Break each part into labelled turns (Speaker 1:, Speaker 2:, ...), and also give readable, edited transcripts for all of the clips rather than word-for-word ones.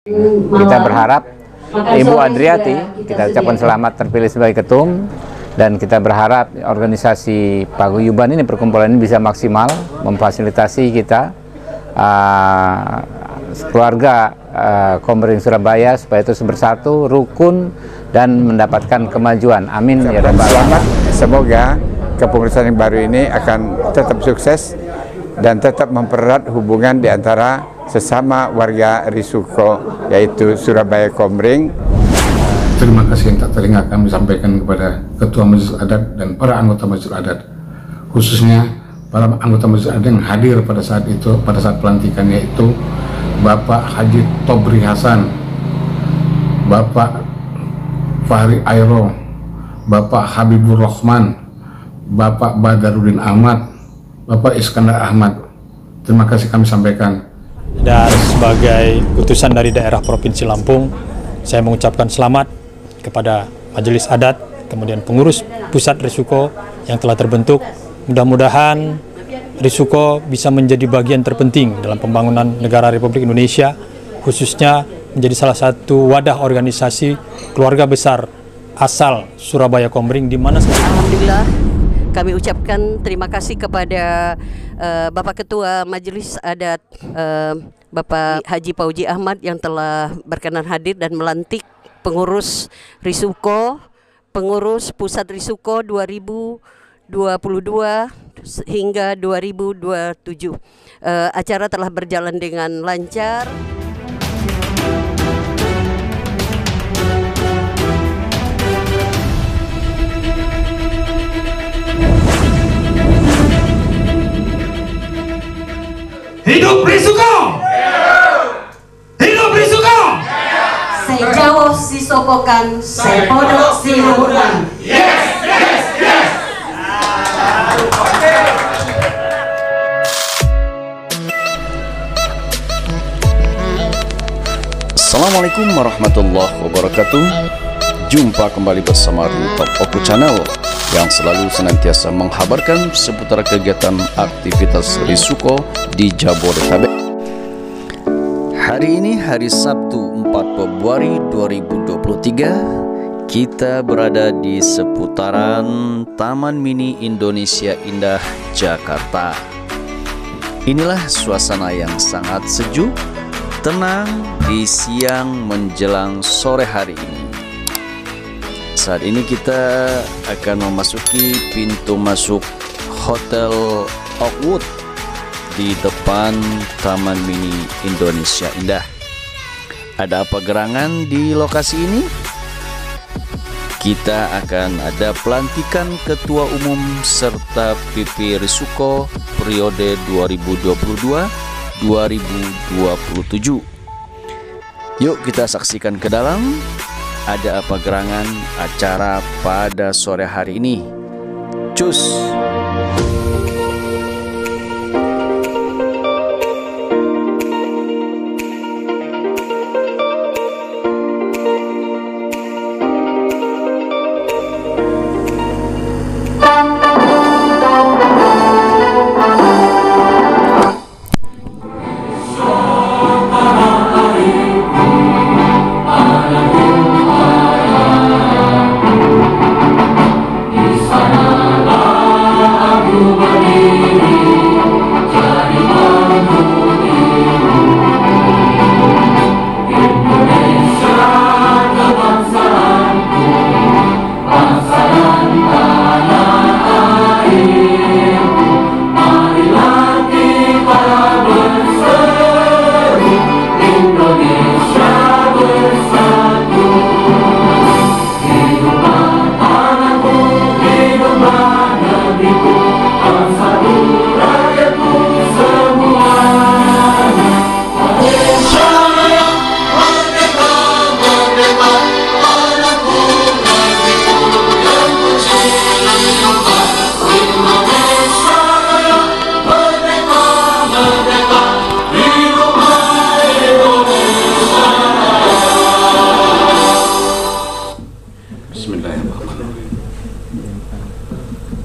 Speaker 1: Kita berharap Ibu Adriati, kita ucapkan selamat terpilih sebagai ketum, dan kita berharap organisasi paguyuban ini, perkumpulan ini bisa maksimal memfasilitasi kita keluarga Komering Surabaya supaya terus bersatu, rukun, dan mendapatkan kemajuan. Amin ya rabbal alamin.
Speaker 2: Semoga kepengurusan yang baru ini akan tetap sukses dan tetap mempererat hubungan di antara sesama warga Risuko, yaitu Surabaya Komering.
Speaker 3: Terima kasih yang tak teringat kami sampaikan kepada Ketua Majelis Adat dan para anggota Majelis Adat, khususnya para anggota Majelis Adat yang hadir pada saat itu, pada saat pelantikan, yaitu Bapak Haji Tobri Hasan, Bapak Fahri Airo, Bapak Habibur Rahman, Bapak Badarudin Ahmad, Bapak Iskandar Ahmad. Terima kasih kami sampaikan.
Speaker 4: Dan sebagai utusan dari daerah Provinsi Lampung, saya mengucapkan selamat kepada Majelis Adat, kemudian pengurus pusat Risuko yang telah terbentuk. Mudah-mudahan Risuko bisa menjadi bagian terpenting dalam pembangunan negara Republik Indonesia, khususnya menjadi salah satu wadah organisasi keluarga besar asal Surabaya Komering, di mana
Speaker 5: alhamdulillah kami ucapkan terima kasih kepada Bapak Ketua Majelis Adat Bapak Haji Pauji Ahmad yang telah berkenan hadir dan melantik pengurus Risuko, pengurus pusat Risuko 2022 hingga 2027. Acara telah berjalan dengan lancar.
Speaker 6: Hidup Risuko! Hidup Risuko!
Speaker 5: Sejauh sisopokan, sepodok siluhuran.
Speaker 6: Yes, yes, yes!
Speaker 7: Assalamualaikum warahmatullahi wabarakatuh. Jumpa kembali bersama Top Oku Channel yang selalu senantiasa menghabarkan seputar kegiatan aktivitas Risuko di Jabodetabek. Hari ini hari Sabtu 4 Februari 2023, kita berada di seputaran Taman Mini Indonesia Indah, Jakarta. Inilah suasana yang sangat sejuk, tenang di siang menjelang sore hari ini. Saat ini kita akan memasuki pintu masuk Hotel Oakwood di depan Taman Mini Indonesia Indah. Ada apa gerangan di lokasi ini? Kita akan ada pelantikan Ketua Umum serta PP Risuko periode 2022-2027. Yuk kita saksikan ke dalam. Ada apa gerangan acara pada sore hari ini. Cus!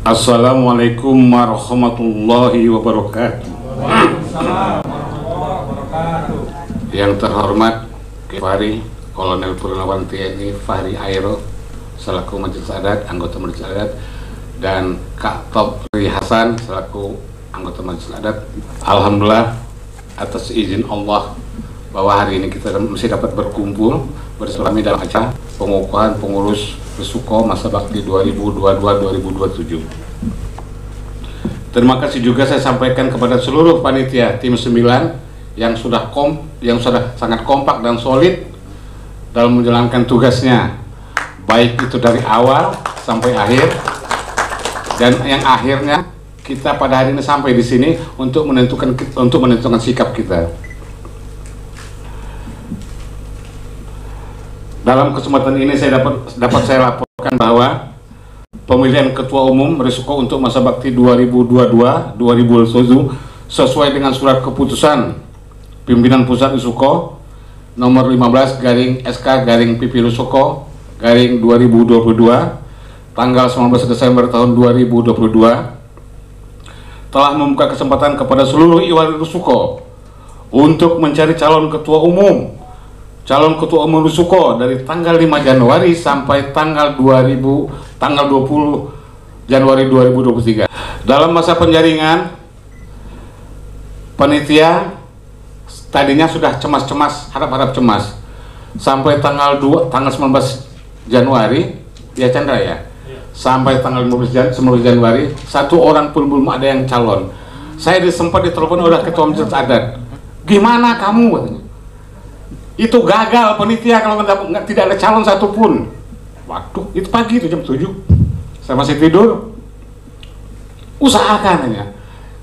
Speaker 8: Assalamualaikum warahmatullahi wabarakatuh. Yang terhormat
Speaker 3: Fahri, Kolonel Purnawan TNI Fahri Airo selaku Majelis Adat, anggota Majelis Adat, dan Kak Top Ri Hasan selaku anggota Majelis Adat. Alhamdulillah atas izin Allah bahwa hari ini kita masih dapat berkumpul bersama dalam acara pengukuhan pengurus Risuko masa bakti 2022-2027. Terima kasih juga saya sampaikan kepada seluruh panitia tim 9 yang sudah sangat kompak dan solid dalam menjalankan tugasnya, baik itu dari awal sampai akhir, dan yang akhirnya kita pada hari ini sampai di sini untuk menentukan sikap kita. Dalam kesempatan ini dapat saya laporkan bahwa pemilihan Ketua Umum Risuko untuk masa bakti 2022-2027 sesuai dengan surat keputusan Pimpinan Pusat Risuko nomor 15/SK/PP Risuko 2022 tanggal 19 Desember tahun 2022 telah membuka kesempatan kepada seluruh Iwari Risuko untuk mencari calon Ketua Umum Risuko dari tanggal 5 Januari sampai tanggal 20 Januari 2023. Dalam masa penjaringan, panitia tadinya sudah cemas-cemas, harap-harap cemas. Sampai tanggal 19 Januari, ya Chandra ya? Sampai tanggal 19 Januari, satu orang pun belum ada yang calon. Saya sempat ditelepon oleh Ketua Majelis Adat. Gimana kamu? Katanya. Itu gagal panitia kalau tidak ada calon satupun. Waduh, itu pagi itu jam 7. Saya masih tidur. Usahakan hanya.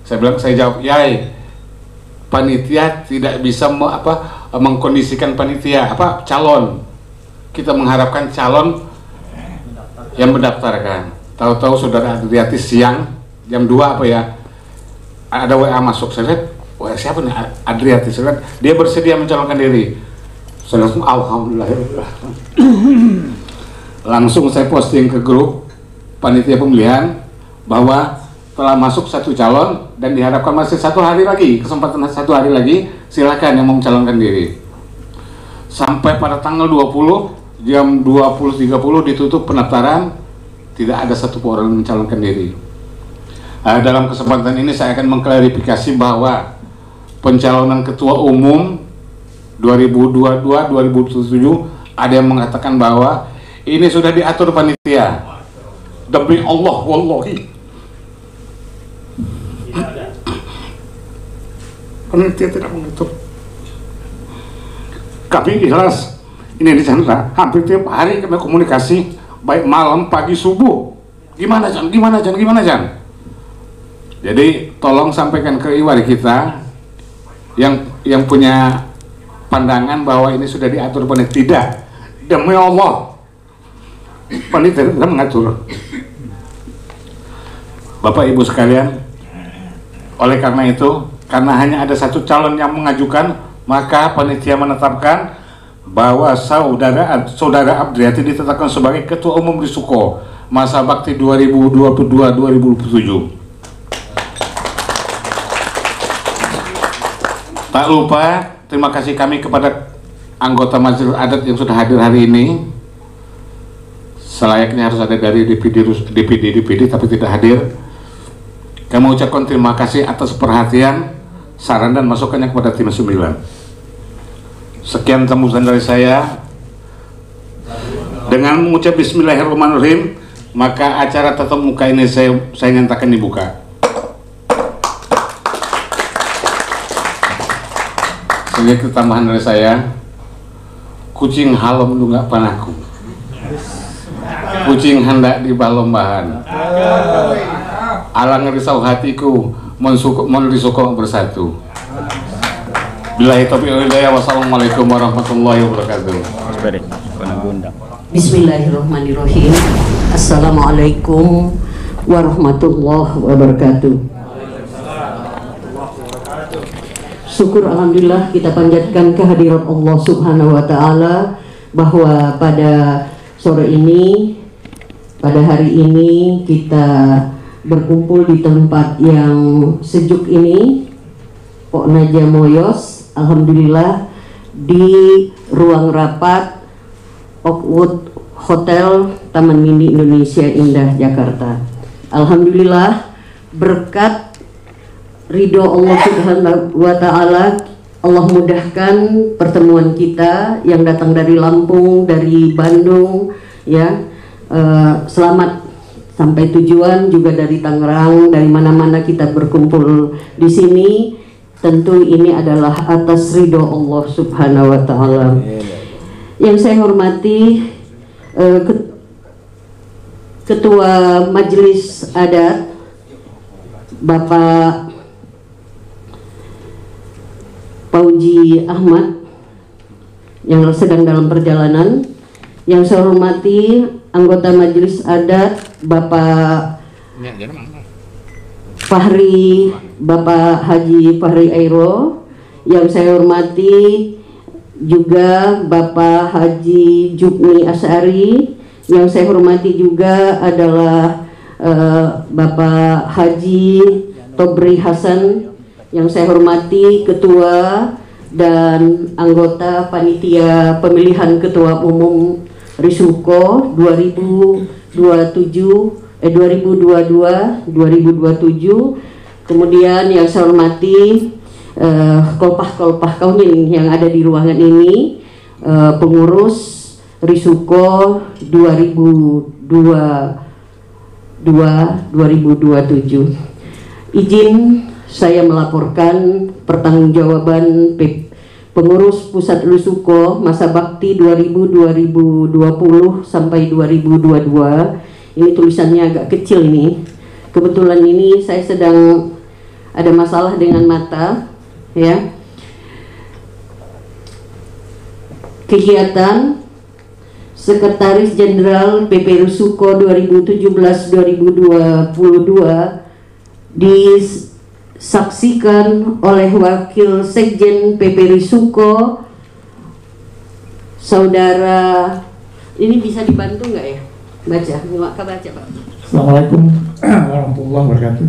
Speaker 3: Saya jawab, yai, panitia tidak bisa mengkondisikan panitia calon. Kita mengharapkan calon yang mendaftarkan. Tahu-tahu saudara Adriati siang jam 2 ada WA masuk. Saya lihat, WA siapa nih? Adriati. Saya lihat dia bersedia mencalonkan diri. Saya langsung alhamdulillah. Langsung saya posting ke grup panitia pemilihan bahwa telah masuk satu calon dan diharapkan masih kesempatan satu hari lagi, silakan yang mau mencalonkan diri. Sampai pada tanggal 20 jam 20.30 ditutup pendaftaran, tidak ada satu orang yang mencalonkan diri. Dalam kesempatan ini saya akan mengklarifikasi bahwa pencalonan Ketua Umum 2022-2027 ada yang mengatakan bahwa ini sudah diatur panitia. Demi Allah, wallahi. Panitia tidak mengatur. Kami ikhlas. Ini di Chandra, hampir tiap hari kami komunikasi, baik malam, pagi, subuh. Gimana Jan? Jadi tolong sampaikan ke Iwari kita yang punya pandangan bahwa ini sudah diatur panitia. Tidak. Demi Allah, panitia tidak mengatur. Bapak Ibu sekalian, oleh karena itu, karena hanya ada satu calon yang mengajukan, maka panitia menetapkan bahwa saudara Adriati ditetapkan sebagai Ketua Umum Risuko masa bakti 2022-2027. Tak lupa terima kasih kami kepada anggota Majelis Adat yang sudah hadir hari ini. Selayaknya harus ada dari DPD tapi tidak hadir. Kami ucapkan terima kasih atas perhatian, saran dan masukannya kepada tim 9. Sekian sambutan dari saya. Dengan mengucap Bismillahirrahmanirrahim, maka acara tatap muka ini saya nyatakan dibuka. Sedikit tambahan dari saya, kucing halom lunggak panaku, kucing hendak di balombahan, alang risau hatiku, Risuko bersatu. Billahi taufiq wal hidayah. Wassalamualaikum warahmatullahi wabarakatuh.
Speaker 5: Bismillahirrahmanirrahim. Assalamualaikum warahmatullahi wabarakatuh. Syukur alhamdulillah kita panjatkan kehadiran Allah Subhanahu wa taala bahwa pada sore ini, pada hari ini kita berkumpul di tempat yang sejuk ini, Pok Naja Moyos, alhamdulillah di ruang rapat Oakwood Hotel Taman Mini Indonesia Indah Jakarta. Alhamdulillah, berkat ridho Allah Subhanahu wa Ta'ala, Allah mudahkan pertemuan kita yang datang dari Lampung, dari Bandung, ya, selamat sampai tujuan, juga dari Tangerang, dari mana-mana kita berkumpul di sini. Tentu ini adalah atas ridho Allah Subhanahu wa Ta'ala. Yang saya hormati Ketua Majelis Adat Bapak Pauji Ahmad yang sedang dalam perjalanan. Yang saya hormati anggota Majelis Adat Bapak Fahri, Bapak Haji Fahri Airo. Yang saya hormati juga Bapak Haji Jukni Asyari. Yang saya hormati juga adalah Bapak Haji Tobri Hasan. Yang saya hormati Ketua dan anggota Panitia Pemilihan Ketua Umum Risuko 2022-2027. Kemudian yang saya hormati kolpah-kolpah kaunin yang ada di ruangan ini, pengurus Risuko 2022-2027. Izin saya melaporkan pertanggungjawaban pengurus Pusat Risuko masa bakti 2020 sampai 2022. Ini tulisannya agak kecil ini. Kebetulan ini saya sedang ada masalah dengan mata, ya. Kegiatan Sekretaris Jenderal PP Risuko 2017-2022 disaksikan oleh Wakil Sekjen PP Risuko, Saudara, ini bisa dibantu nggak ya? Baca, baca Pak.
Speaker 9: Assalamualaikum warahmatullahi wabarakatuh.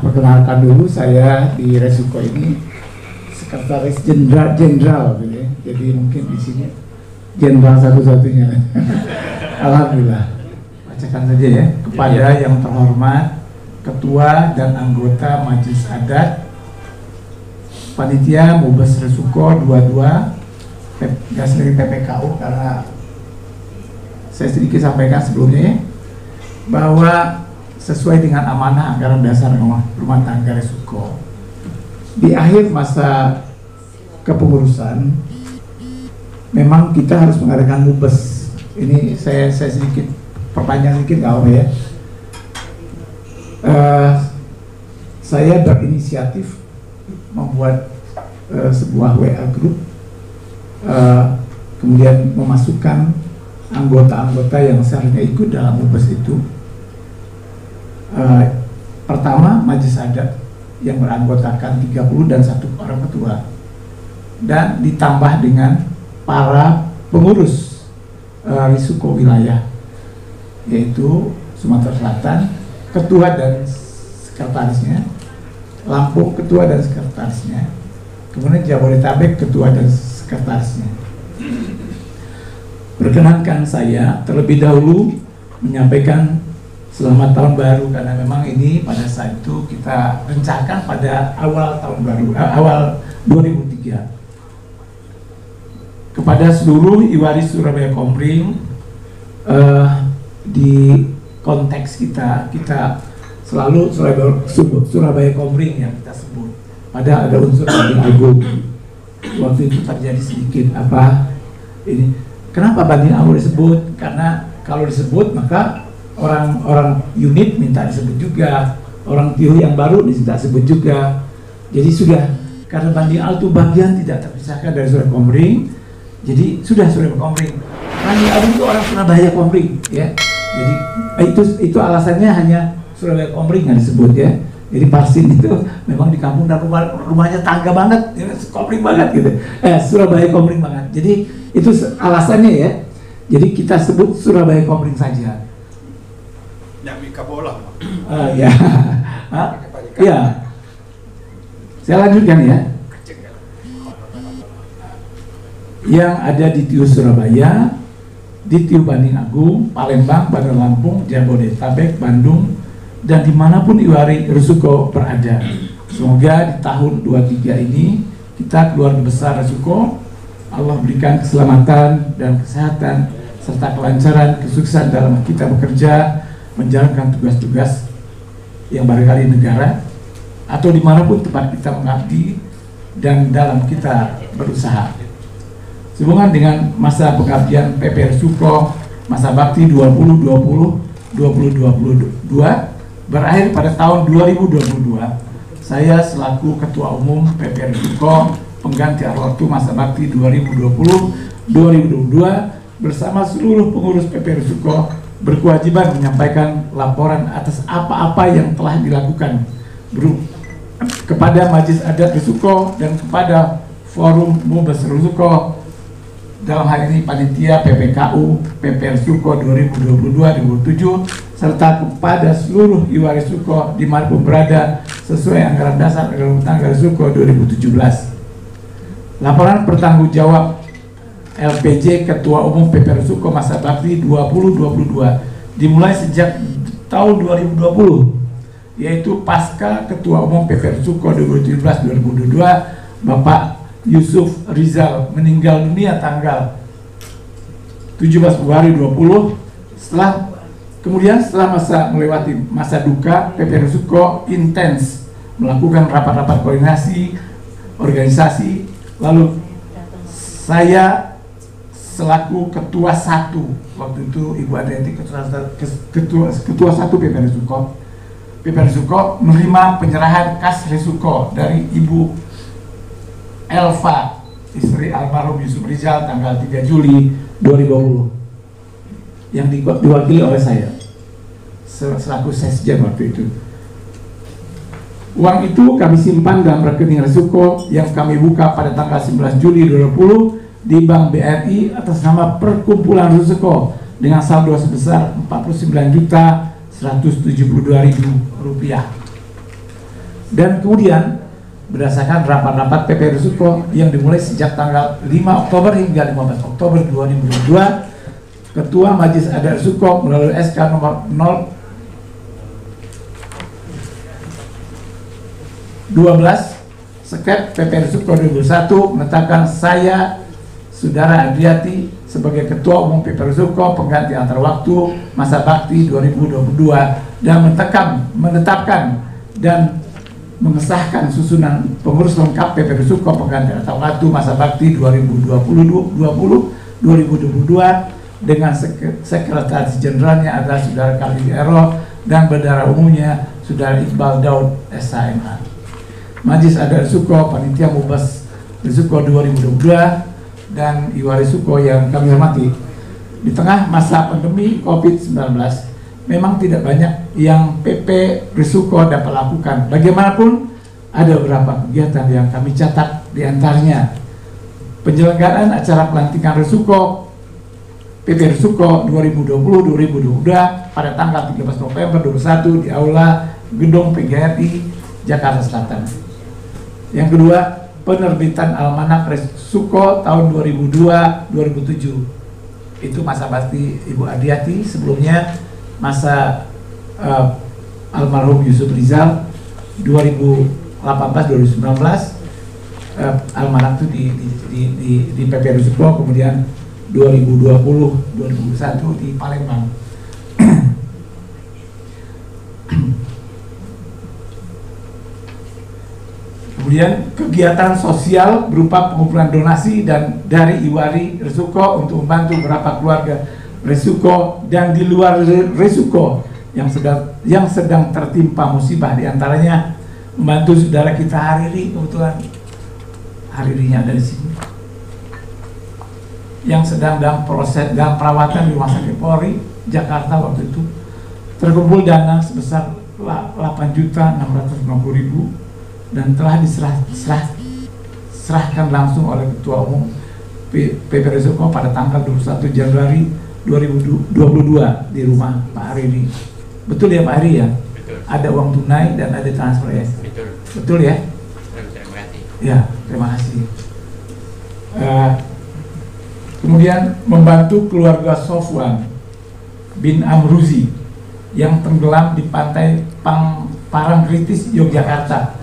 Speaker 9: Perkenalkan dulu, saya di Risuko ini Sekretaris Jenderal gitu ya. Jadi mungkin di sini jenderal satu-satunya. Alhamdulillah. Bacakan saja ya. Kepada yang terhormat Ketua dan anggota Majelis Adat Panitia Mubes Risuko 22, nggak sendiri PPKU karena saya sedikit sampaikan sebelumnya ya, bahwa sesuai dengan amanah anggaran dasar rumah tangga Risuko, di akhir masa kepengurusan memang kita harus mengadakan mubes. Ini saya sedikit perpanjang sedikit nggak apa ya. Saya berinisiatif membuat sebuah WA group, kemudian memasukkan anggota-anggota yang seharusnya ikut dalam mubes itu. Pertama, Majelis Adat yang beranggotakan 30 dan 1 orang ketua, dan ditambah dengan para pengurus Risuko wilayah, yaitu Sumatera Selatan, ketua dan sekretarisnya, Lampung ketua dan sekretarisnya, kemudian Jabodetabek ketua dan sekretarisnya. Perkenankan saya terlebih dahulu menyampaikan selamat tahun baru, karena memang ini pada saat itu kita rencanakan pada awal tahun baru, awal 2003. Kepada seluruh Iwaris Surabaya Kompring, di konteks kita selalu Surabaya Kompring yang kita sebut. Padahal ada unsur Banding Agung. Waktu itu terjadi sedikit ini. Kenapa Banding Agung disebut? Karena kalau disebut maka orang unit minta disebut juga, orang TIO yang baru minta disebut juga. Jadi sudah, karena Banding Agung itu bagian tidak terpisahkan dari Surabaya Kompring. Jadi sudah Surabaya Kompring. Banding Agung itu orang Surabaya Kompring, ya. Jadi itu alasannya hanya Surabaya Kompring yang disebut ya. Jadi Parsin itu memang di kampung dan rumahnya tangga banget, ya, Kompring banget gitu. Surabaya Kompring banget. Jadi itu alasannya ya. Jadi kita sebut Surabaya Kompring saja.
Speaker 10: Nyami kabola.
Speaker 9: Ya. Ya. Saya lanjutkan ya. yang ada di TIU Surabaya, di TIU Banding Agung, Palembang, Bandar Lampung, Jabodetabek, Bandung, dan dimanapun Iwari Resuko berada. Semoga di tahun 23 ini kita keluarga besar Resuko, Allah berikan keselamatan dan kesehatan serta kelancaran, kesuksesan dalam kita bekerja, menjalankan tugas-tugas yang barangkali negara atau dimanapun tempat kita mengabdi dan dalam kita berusaha. Sehubungan dengan masa pengabdian PP Resuko masa bakti 2020-2022 berakhir pada tahun 2022, saya selaku Ketua Umum PP Resuko pengganti waktu masa bakti 2020-2022 bersama seluruh pengurus PP Resuko berkewajiban menyampaikan laporan atas apa-apa yang telah dilakukan kepada Majelis Adat Resuko dan kepada Forum Mubes Resuko, dalam hal ini Panitia PPKU PP Resuko 2022-2027, serta kepada seluruh Iwa Resuko dimanapun berada sesuai anggaran dasar anggaran rumah tangga Resuko 2017. Laporan bertanggungjawab LPJ Ketua Umum PP Resuko masa bakti 2022 dimulai sejak tahun 2020, yaitu pasca Ketua Umum PP Resuko 2017-2022 Bapak Yusuf Rizal meninggal dunia tanggal 17 Februari 20. Kemudian setelah melewati masa duka, PP Resuko intens melakukan rapat-rapat koordinasi organisasi. Lalu saya selaku ketua 1 waktu itu, Ibu Adriati ketua 1 PP Resuko. PP Resuko menerima penyerahan kas Resuko dari Ibu Elva, istri almarhum Yusuf Rizal, tanggal 3 Juli 2020 yang diwakili oleh saya selaku sekjen waktu itu. Uang itu kami simpan dalam rekening Resuko yang kami buka pada tanggal 19 Juli 2020 di Bank BRI atas nama Perkumpulan Resuko dengan saldo sebesar Rp49.172.000. Dan kemudian berdasarkan rapat-rapat PP Resuko yang dimulai sejak tanggal 5 Oktober hingga 15 Oktober 2022, Ketua Majelis Adat Resuko melalui SK nomor 012 Sekret PP Resuko 2021 menetapkan saya Saudara Adriati sebagai Ketua Umum PP Resuko pengganti antar waktu masa bakti 2022 dan menetapkan dan mengesahkan susunan pengurus lengkap PP Resuko pengganti antar waktu masa bakti 2020-2022 dengan sekretaris jenderalnya adalah Saudara Khalid Ero dan bendahara umumnya Saudara Iqbal Daud SHMA. Majelis Adat Resuko Panitia Mubes Resuko 2022 dan Iwa Resuko yang kami hormati, di tengah masa pandemi COVID-19 memang tidak banyak yang PP Resuko dapat lakukan. Bagaimanapun ada beberapa kegiatan yang kami catat, diantaranya penyelenggaraan acara pelantikan Resuko PP Resuko 2020-2022 pada tanggal 13 November 2021 di Aula Gedung PGRI Jakarta Selatan. Yang kedua, penerbitan Almanak Resuko tahun 2002-2007. Itu masa bakti Ibu Adriati, sebelumnya masa almarhum Yusuf Rizal 2018-2019. Almanak itu di PP Resuko, kemudian 2020-2021 di Palembang. Kemudian kegiatan sosial berupa pengumpulan donasi dan dari Iwari Resuko untuk membantu beberapa keluarga Resuko dan di luar Resuko yang sedang tertimpa musibah, diantaranya membantu saudara kita Hariri, kebetulan Haririnya ada di sini, yang sedang dalam perawatan di Rumah Sakit Polri Jakarta waktu itu, terkumpul dana sebesar 8.650.000 dan telah diserahkan langsung oleh Ketua Umum PP Resuko pada tanggal 21 Januari 2022 di rumah Pak Hariri. Betul ya Pak Hariri ya? Betul. Ada uang tunai dan ada transfer ya? Betul. Betul ya? Terima kasih. Ya, terima kasih. Kemudian membantu keluarga Sofwan bin Amruzi yang tenggelam di pantai Parangtritis, Yogyakarta.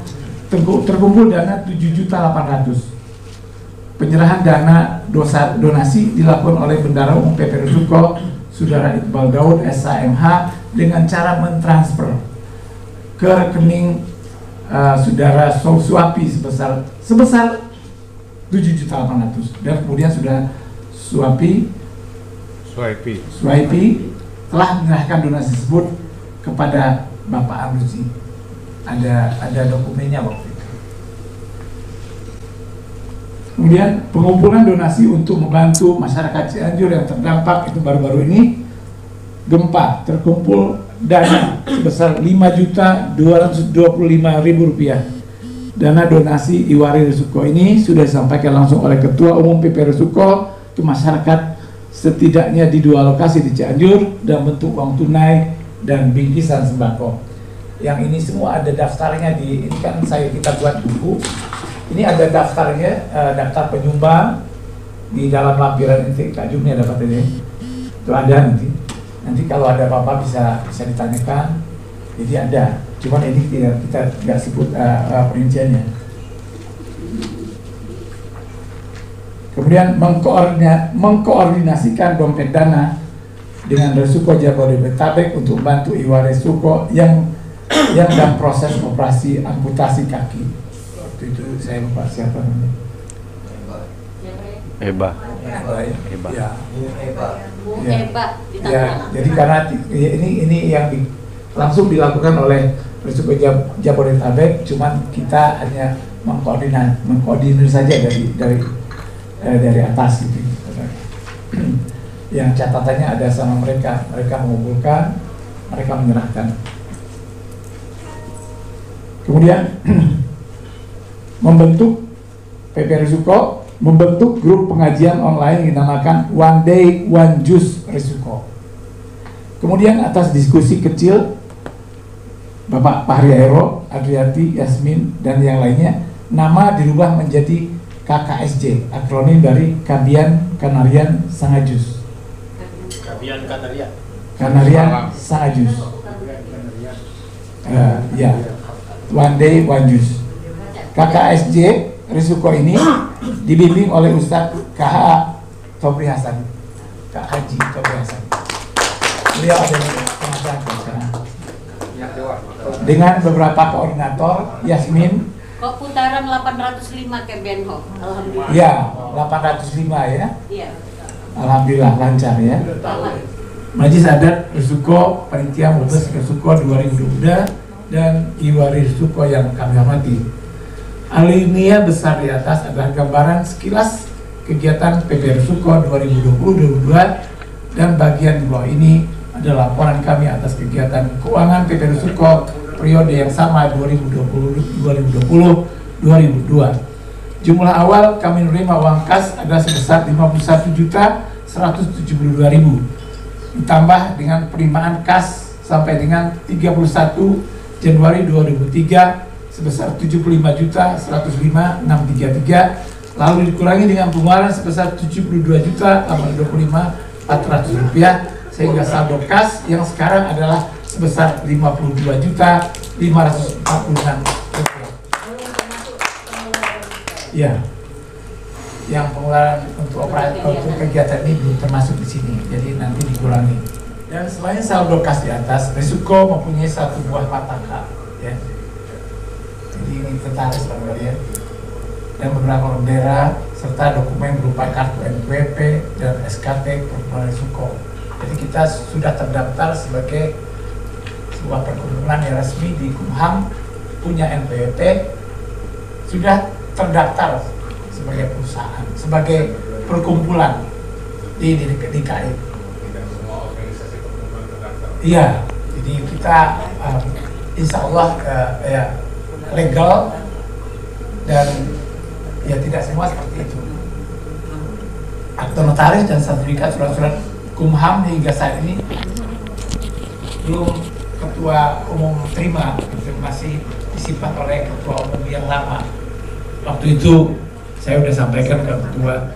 Speaker 9: Terkumpul dana 7.800.000. Penyerahan dana donasi dilakukan oleh Bendahara Umum PP Risuko Saudara Iqbal Daud SHMH dengan cara mentransfer ke rekening Saudara Suapi sebesar 7.800.000, dan kemudian Saudara Suapi telah menyerahkan donasi tersebut kepada Bapak Amruzi. Ada dokumennya waktu itu. Kemudian pengumpulan donasi untuk membantu masyarakat Cianjur yang terdampak itu baru-baru ini gempa, terkumpul dana sebesar Rp5.225.000. Dana donasi Iwari Risuko ini sudah disampaikan langsung oleh Ketua Umum PP Risuko ke masyarakat setidaknya di 2 lokasi di Cianjur dan bentuk uang tunai dan bingkisan sembako. Yang ini semua ada daftarnya ini kan kita buat buku. Ini ada daftarnya, daftar penyumbang di dalam lampiran ini. Kak Jumnya dapat ini. Itu ada nanti. Nanti kalau ada apa-apa bisa ditanyakan. Jadi ada. Cuman ini kita nggak sebut perinciannya. Kemudian mengkoordinasikan dompet dana dengan Risuko Jabodetabek untuk membantu Iwari Risuko yang dalam proses operasi amputasi kaki. Waktu itu saya lupa siapa namanya.
Speaker 1: Eba.
Speaker 9: Ya. Jadi karena ini yang langsung dilakukan oleh Risuko Jabodetabek, cuman kita hanya mengkoordinir saja dari atas gitu. Yang catatannya ada sama mereka mengumpulkan, mereka menyerahkan. Kemudian PP Risuko membentuk grup pengajian online yang dinamakan One Day One Juice Risuko. Kemudian atas diskusi kecil Bapak Fahri Aero, Adriati, Yasmin, dan yang lainnya, nama dirubah menjadi KKSJ, akronim dari Kabian Kanarian Sangajus. Kanarian Sangajus. Ya, One Day One Juice. KKSJ Risuko ini dibimbing oleh Ustadz KH Tobri Hasan, Kak Haji Tobri Hasan. Beliau ada dengan beberapa koordinator, Yasmin.
Speaker 11: Kok putaran 805 ke Benho, alhamdulillah.
Speaker 9: Ya, 805 ya.
Speaker 11: Iya.
Speaker 9: Alhamdulillah lancar ya. Majelis Adat Risuko, Panitia Mubes Risuko 2022 dan Iwari Risuko yang kami hormati. Alinea besar di atas adalah gambaran sekilas kegiatan PP Risuko 2020-2022 dan bagian di bawah ini adalah laporan kami atas kegiatan keuangan PP Risuko periode yang sama 2020-2022. Jumlah awal kami menerima uang kas adalah sebesar 51.172.000, ditambah dengan penerimaan kas sampai dengan 31 Januari 2003 sebesar 75.105.633, lalu dikurangi dengan pengeluaran sebesar 72.825.400 rupiah, sehingga saldo kas yang sekarang adalah sebesar 52.546 rupiah. Ya, yang pengeluaran untuk kegiatan ini belum termasuk di sini, jadi nanti dikurangi. Dan selain saldo kas di atas, Risuko mempunyai satu buah pataka, ya. Jadi ini inventaris ya, dan beberapa bendera serta dokumen berupa kartu NPWP dan SKT perkumpulan Risuko. Jadi kita sudah terdaftar sebagai sebuah perkumpulan yang resmi di Kumham, punya NPWP, sudah terdaftar sebagai perusahaan, sebagai perkumpulan di DKI. Iya, jadi kita insya Allah ya legal, dan ya tidak semua seperti itu. Akte notaris dan sertifikat surat-surat Kumham hingga saat ini belum ketua umum terima, itu masih disimpan oleh ketua umum yang lama. Waktu itu saya sudah sampaikan ke ketua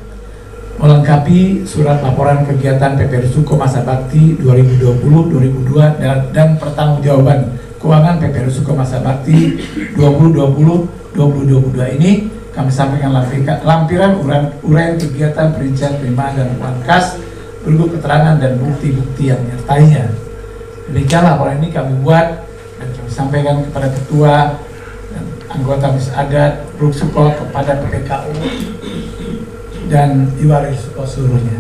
Speaker 9: melengkapi surat laporan kegiatan PP Risuko masa bakti 2020-2022 dan pertanggungjawaban keuangan PP Risuko masa bakti 2020-2022 ini kami sampaikan lampiran uraian kegiatan perincian penerimaan dan uang kas berikut keterangan dan bukti-bukti yang menyertainya. Demikian laporan ini kami buat dan kami sampaikan kepada ketua dan anggota Majelis Adat Risuko kepada PPKU dan Iwa Risuko seluruhnya.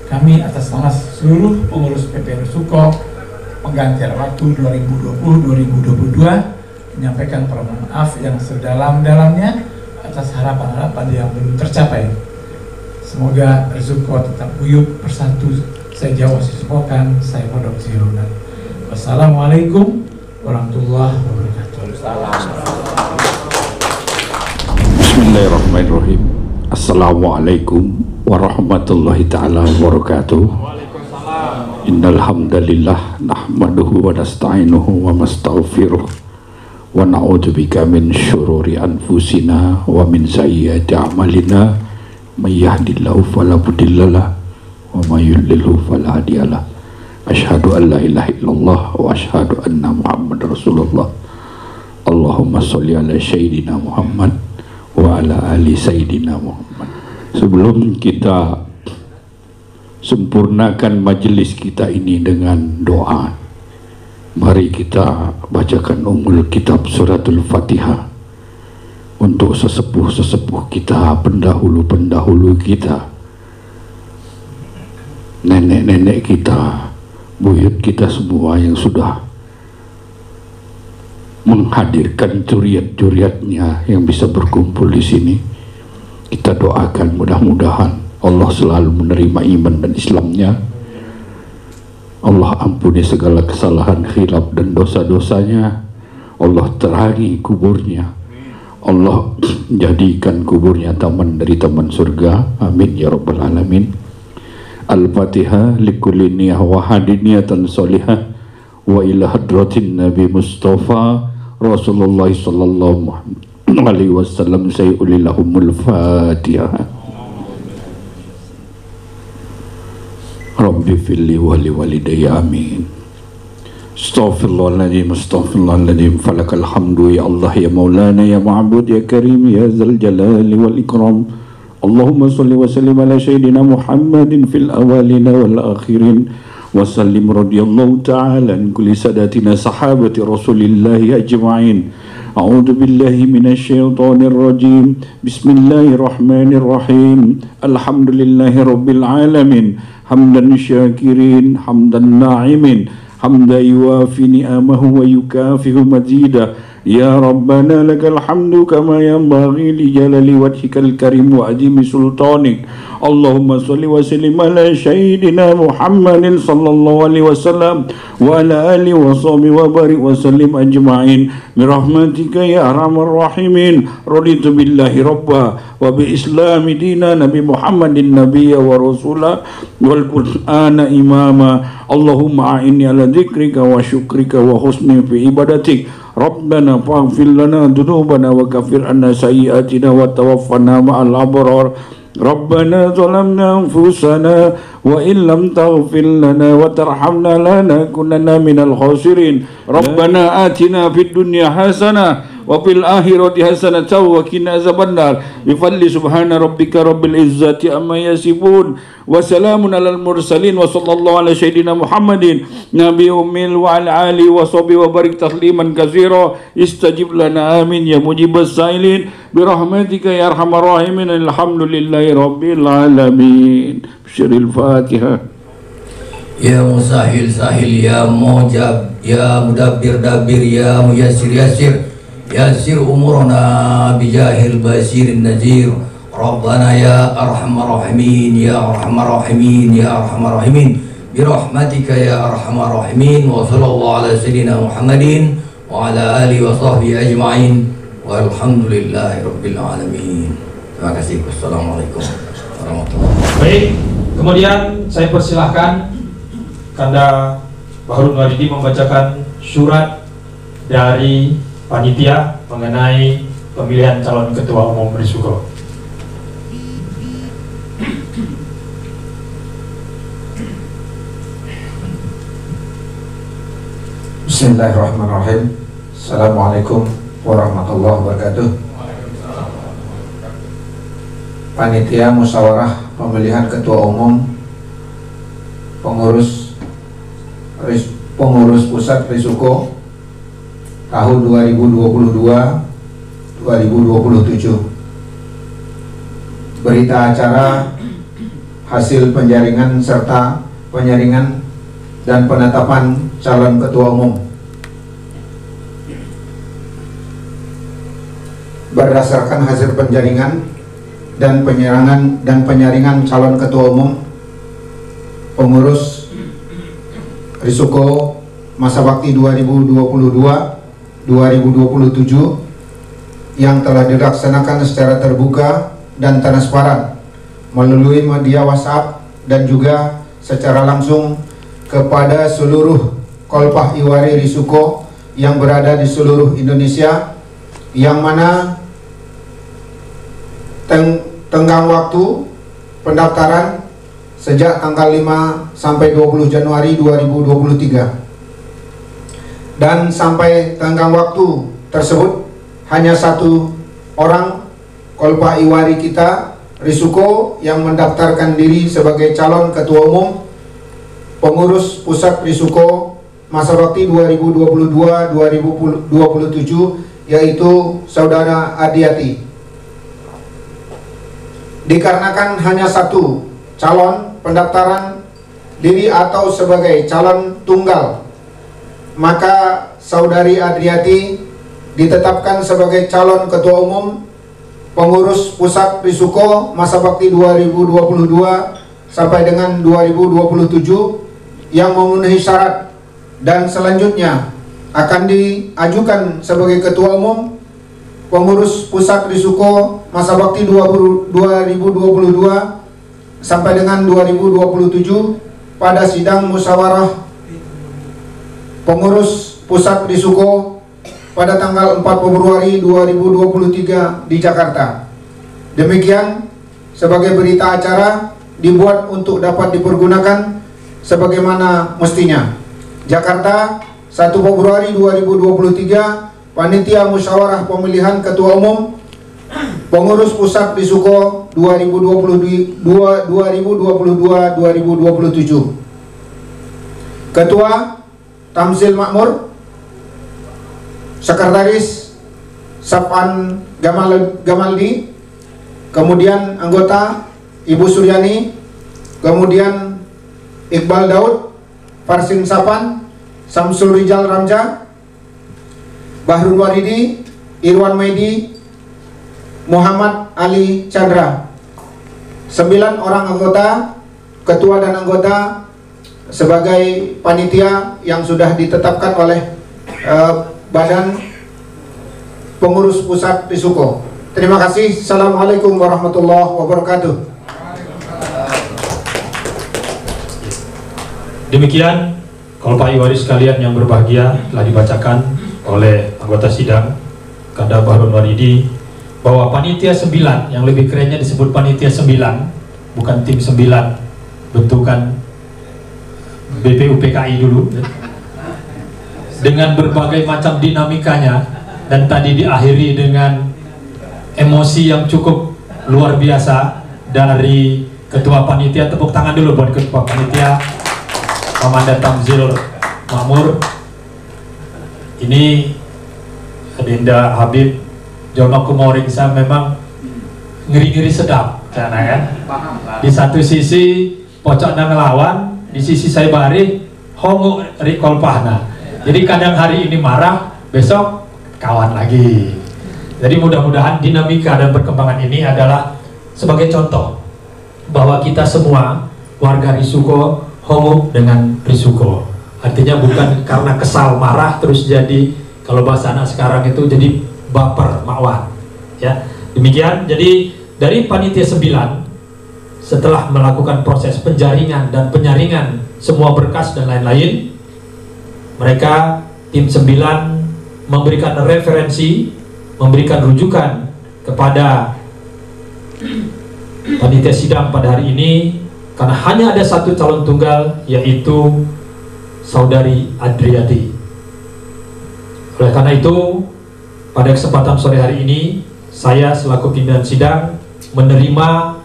Speaker 9: Kami atas nama seluruh pengurus PP Risuko penggantian waktu 2020-2022 menyampaikan permohonan maaf yang sedalam-dalamnya atas harapan-harapan yang belum tercapai. Semoga Risuko tetap guyup bersatu. Saya Jawa Sisukokan, saya Pondok Sirunan. Wassalamualaikum warahmatullahi wabarakatuh.
Speaker 12: Bismillahirrahmanirrahim. Assalamualaikum warahmatullahi ta'ala wabarakatuh. Innal hamdalillah nahmaduhu wa nasta'inuhu wa nastaghfiruh wa na'udzubika min syururi anfusina wa min sayyiati a'malina may yahdihillahu fala mudhillalah wa may yudlilhu fala hadiyalah. Asyhadu an la ilaha illallah wa asyhadu anna Muhammadar Rasulullah. Allahumma sholli ala sayyidina Muhammad wa ala ali sayyidina Muhammad. Sebelum kita sempurnakan majelis kita ini dengan doa, mari kita bacakan Ummul Kitab Suratul Fatihah untuk sesepuh-sesepuh kita, pendahulu-pendahulu kita, nenek-nenek kita, buyut kita semua yang sudah menghadirkan juriat-juriatnya yang bisa berkumpul di sini. Kita doakan mudah-mudahan Allah selalu menerima iman dan Islamnya. Allah ampuni segala kesalahan, khilaf dan dosa-dosanya. Allah terangi kuburnya. Allah jadikan kuburnya taman dari taman surga. Amin ya rabbal alamin. Al-Fatihah likulli niyah wa hadiniyatan solihah wa ila hadratin Nabi Mustafa Rasulullah sallallahu alaihi wasallam sayyulillahumul Fatihah. Rabbi filli wa li walidayya amin. Astaghfirullahaladzim falakal hamdu ya Allah ya maulana ya ma'bud ya karim ya zal jalali wal ikram. Allahumma salli wa sallim ala sayyidina Muhammadin fil awalina wal akhirin wa sallim radiyallahu ta'ala an kulli sadatina sahabati rasulillahi ajma'in. A'udzu billahi minasy syaithanir rajim. Bismillahirrahmanirrahim. Alhamdulillahi rabbil alamin. Hamdan syakirin, hamdan na'imin, hamdan yuafi ni'amahu wa yukafihu mazida. Ya Rabbana lakal hamdu kama yanbaghi li jalali wajhikal karim wa azimi sultanik. Allahumma salli wa sallim ala sayyidina Muhammadin sallallahu alaihi wasallam wa ala alihi wa sahbihi wa barik wa sallim ajma'in bi rahmatika ya arhamar rahimin. Raditu billahi rabba wa bi islami dina Nabi Muhammadin nabiyya wa rasula wal qur'ana imama. Allahumma a'inni ala dzikrika wa syukrika wa husni fi ibadatik. Rabbana faghfir lana dzunubana wa kaffir anna sayyi'atina wa tawaffana ma'al abrar. Rabbana zalamna anfusana wa in lam taghfir lana wa tarhamna lanakunanna minal khasirin. Rabbana atina fid dunya hasanah wa fil akhirati hasanatan wa qina azabannar. Bi fadli subhana rabbika rabbil izzati amma yasifun wa salamun alal mursalin wa sallallahu ala sayyidina Muhammadin nabi ummil wa ala alihi wa sahbihi wa barik tasliman katsira. Istajib lana amin ya mujibas sailin bi rahmatika ya arhamar rahimin. Alhamdulillahi rabbil alamin. Syiril Fatihah.
Speaker 13: Ya musahil sahil ya mujab ya mudabbir dabbir ya muyassir yassir yasir umurana bijahil basirin najir. Rabbana ya arhamar rahimin ya arhamar rahimin ya arhamar rahimin birahmatika ya arhamar rahimin. Wa sallallahu ala sayyidina Muhammadin wa ala alihi wa sahbihi ajma'in walhamdulillahi rabbil alamin. Terima kasih. Wassalamualaikum warahmatullahi wabarakatuh.
Speaker 4: Baik, kemudian saya persilahkan Kanda Bahrul Walidi membacakan surat dari panitia mengenai pemilihan calon ketua umum Risuko.
Speaker 14: Bismillahirrahmanirrahim. Assalamualaikum warahmatullahi wabarakatuh. Panitia Musyawarah Pemilihan Ketua Umum Pengurus Pusat Risuko tahun 2022-2027. Berita acara hasil penjaringan serta penyaringan dan penetapan calon ketua umum. Berdasarkan hasil penjaringan dan penyaringan calon ketua umum pengurus Risuko masa bakti 2022-2027 yang telah dilaksanakan secara terbuka dan transparan melalui media WhatsApp dan juga secara langsung kepada seluruh Kolpah Iwari Risuko yang berada di seluruh Indonesia, yang mana tenggang waktu pendaftaran sejak tanggal 5 sampai 20 Januari 2023, dan sampai tenggang waktu tersebut hanya satu orang Kolpah Iwari kita Risuko yang mendaftarkan diri sebagai calon ketua umum pengurus pusat Risuko masa bakti 2022-2027, yaitu Saudara Adiati. Dikarenakan hanya satu calon pendaftaran diri atau sebagai calon tunggal, maka Saudari Adriati ditetapkan sebagai calon ketua umum pengurus pusat Risuko masa bakti 2022 sampai dengan 2027 yang memenuhi syarat, dan selanjutnya akan diajukan sebagai ketua umum pengurus pusat Risuko masa bakti 2022 sampai dengan 2027 pada sidang musyawarah pengurus pusat Risuko pada tanggal 4 Februari 2023 di Jakarta. Demikian sebagai berita acara dibuat untuk dapat dipergunakan sebagaimana mestinya. Jakarta, 1 Februari 2023, Panitia Musyawarah Pemilihan Ketua Umum Pengurus Pusat Risuko 2022-2027. Ketua Tamzil Makmur, Sekretaris Sapan Gamaldi, kemudian anggota Ibu Suryani, kemudian Iqbal Daud, Farsin Sapan, Samsul Rijal Ramja, Bahrul Waridi, Irwan Maidi, Muhammad Ali Chandra. 9 orang anggota, ketua dan anggota sebagai panitia yang sudah ditetapkan oleh Badan Pengurus Pusat Risuko. Terima kasih. Assalamualaikum warahmatullahi wabarakatuh.
Speaker 4: Demikian Kolpah Iwari sekalian yang berbahagia, telah dibacakan oleh anggota sidang Kanda Bahrul Waridi bahwa panitia 9, yang lebih kerennya disebut panitia 9, bukan tim 9 bentukan BPUPKI dulu, dengan berbagai macam dinamikanya, dan tadi diakhiri dengan emosi yang cukup luar biasa dari ketua panitia. Tepuk tangan dulu buat ketua panitia Komandan Tamzil Makmur. Ini Adinda Habib Jono Kumoring, saya memang ngeri-ngeri sedap karena ya. Di satu sisi pocok dan ngelawan, di sisi saya bari hongo rikolpahna. Jadi kadang hari ini marah, besok kawan lagi. Jadi mudah-mudahan dinamika dan perkembangan ini adalah sebagai contoh bahwa kita semua warga Risuko hongo dengan Risuko. Artinya bukan karena kesal marah terus jadi, kalau bahasa anak sekarang itu jadi baper makwan ya. Demikian, jadi dari panitia 9 setelah melakukan proses penjaringan dan penyaringan semua berkas dan lain-lain, mereka tim 9 memberikan referensi, memberikan rujukan kepada panitia sidang pada hari ini karena hanya ada satu calon tunggal, yaitu Saudari Adriati. Oleh karena itu, pada kesempatan sore hari ini, saya selaku pimpinan sidang menerima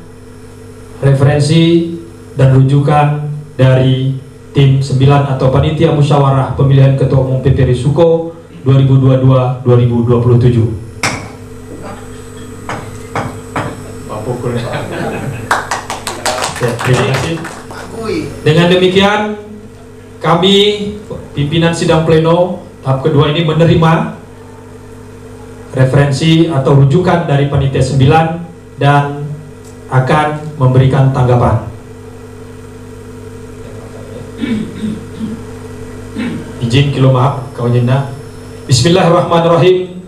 Speaker 4: referensi dan rujukan dari tim 9 atau panitia musyawarah pemilihan ketua umum PP Risuko 2022-2027. Terima kasih. Dengan demikian, kami pimpinan sidang pleno tahap kedua ini menerima referensi atau rujukan dari panitia 9 dan akan memberikan tanggapan. Izin kilo maaf kawan jenda. Bismillahirrahmanirrahim.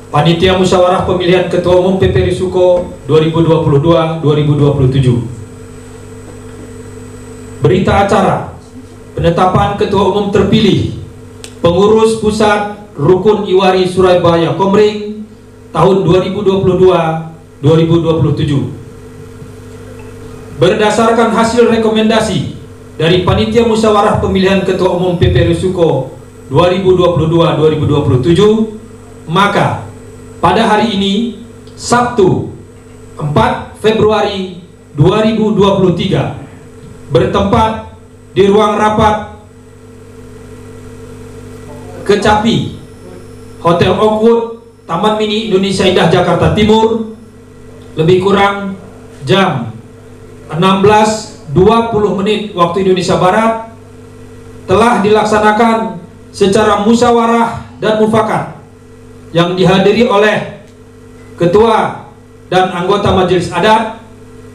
Speaker 4: Panitia musyawarah pemilihan ketua umum PP Risuko 2022-2027. Berita acara penetapan ketua umum terpilih pengurus pusat Rukun Iwari Surabaya Komering tahun 2022-2027. Berdasarkan hasil rekomendasi dari panitia musyawarah pemilihan ketua umum PP Risuko 2022-2027, maka pada hari ini Sabtu 4 Februari 2023 bertempat di ruang rapat Kecapi Hotel Oakwood, Taman Mini Indonesia Indah, Jakarta Timur, lebih kurang jam 16.20 waktu Indonesia Barat, telah dilaksanakan secara musyawarah dan mufakat yang dihadiri oleh ketua dan anggota majelis adat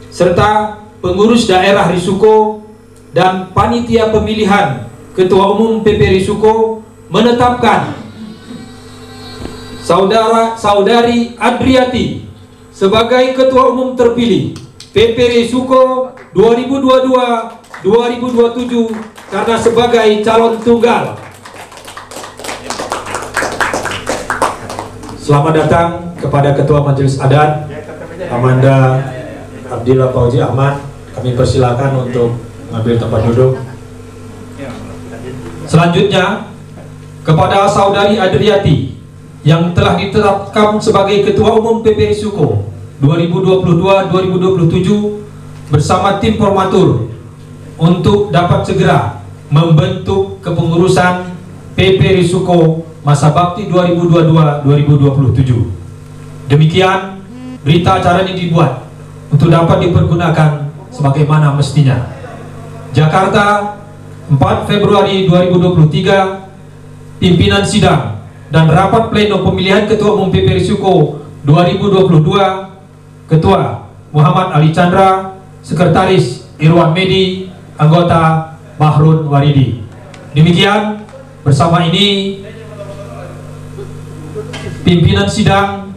Speaker 4: serta pengurus daerah Risuko dan panitia pemilihan ketua umum PP Risuko menetapkan Saudari Adriati sebagai ketua umum terpilih PP Risuko 2022-2027 karena sebagai calon tunggal. Selamat datang kepada Ketua Majelis Adat Amanda Abdillah Fauzi Ahmad. Kami persilakan untuk mengambil tempat duduk. Selanjutnya kepada Saudari Adriati yang telah ditetapkan sebagai Ketua Umum PP Risuko 2022-2027 bersama tim formatur untuk dapat segera membentuk kepengurusan PP Risuko masa bakti 2022-2027. Demikian berita acara ini dibuat untuk dapat dipergunakan sebagaimana mestinya. Jakarta 4 Februari 2023, pimpinan sidang dan rapat pleno pemilihan ketua umum PP Risuko 2022, Ketua Muhammad Ali Chandra, Sekretaris Irwan Medi, anggota Mahrun Waridi. Demikian, bersama ini pimpinan sidang